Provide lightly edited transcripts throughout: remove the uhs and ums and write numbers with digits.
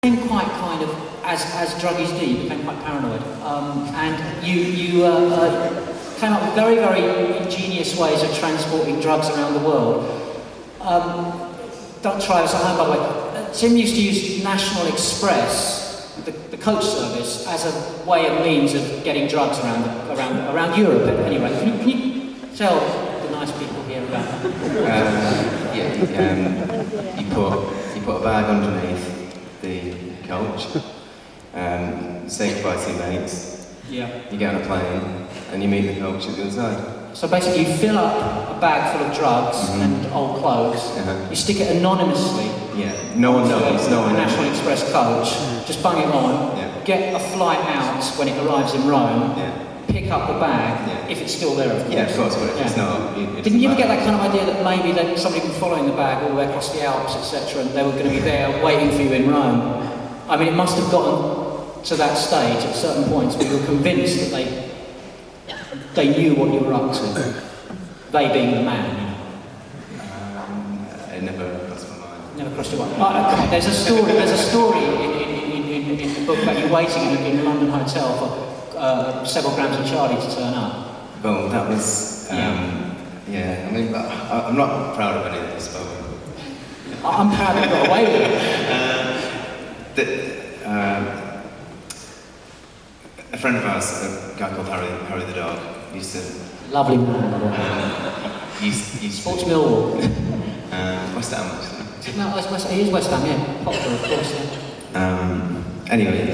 became quite kind of, as druggies do, you became quite paranoid. And you came up with very, very ingenious ways of transporting drugs around the world. Don't try this at home, by the way. Tim used to use National Express, the coach service, as a way of means of getting drugs around Europe. Anyway, can you tell the nice people here about that? You put a bag underneath the coach, say goodbye to your mates. Yeah. You get on a plane and you meet the coach at the other side. So basically, you fill up a bag full of drugs and old clothes. You stick it anonymously. Yeah. No one knows. No one knows. National Express coach. Just bung it on. Yeah. Get a flight out when it arrives in Rome. Yeah. Pick up the bag if it's still there, of course. Yeah, of course. But if it's not, didn't you ever get that kind of idea that maybe that somebody was following the bag all the way across the Alps, etc., and they were going to be there waiting for you in Rome? I mean, it must have gotten to that stage at certain points where you were convinced that they knew what you were up to. They being the man, you know. It never crossed my mind. Never crossed your mind. Okay. There's a story in the book about you waiting in a London hotel for several grams of Charlie to turn up. Well, that was, I mean, I'm not proud of any of this, but... I'm proud that you got away with it. A friend of ours, a guy called Harry the dog, used to... Lovely man. Used Sports Millwall. West Ham, actually. No, he is West Ham, yeah. Potter, of course, yeah. Anyway,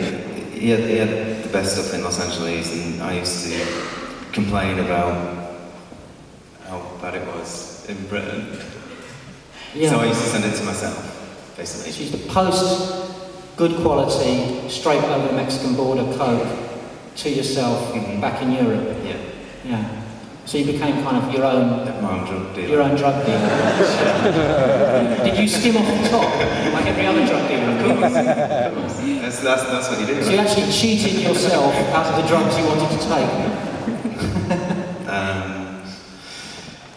he had the best stuff in Los Angeles, and I used to complain about how bad it was in Britain. Yeah. So I used to send it to myself, basically. She used to post good quality, straight over the Mexican border coke to yourself back in Europe. Yeah. Yeah. So you became kind of your own drug dealer. Your own drug dealer. Did you skim off the top like every other drug dealer? Of course. That's what you do. So you actually cheated yourself out of the drugs you wanted to take.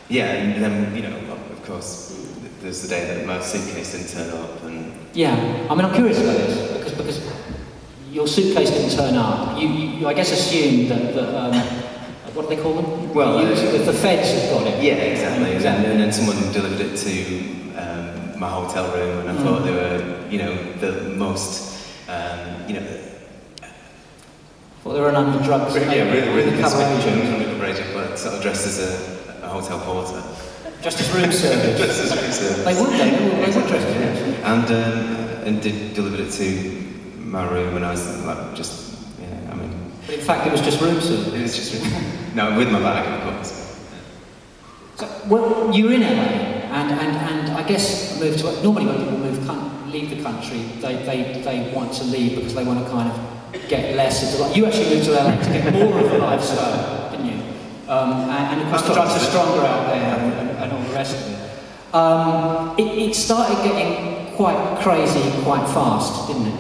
Yeah, and then of course, there's the day that my suitcase didn't turn up, and yeah. I mean, I'm curious about this because your suitcase didn't turn up. You I guess assumed that what do they call them? Well, the feds had got it. Yeah, exactly. And then someone delivered it to my hotel room, and I thought they were, the most, Well, they were an under-drugs really cover agent. undercover agent, but sort of dressed as a hotel porter. Just as room service. Just as room service. They would dress as room service. And delivered it to my room, and I was like, But in fact, it was just room service. It was just room service. No, with my bag, of course. So, well, you were in LA, and I guess normally when people leave the country, they want to leave because they want to kind of get less of the life. You actually moved to LA to get more of a lifestyle, didn't you? And of course the drugs are stronger out there and all the rest of it. It started getting quite crazy quite fast, didn't it?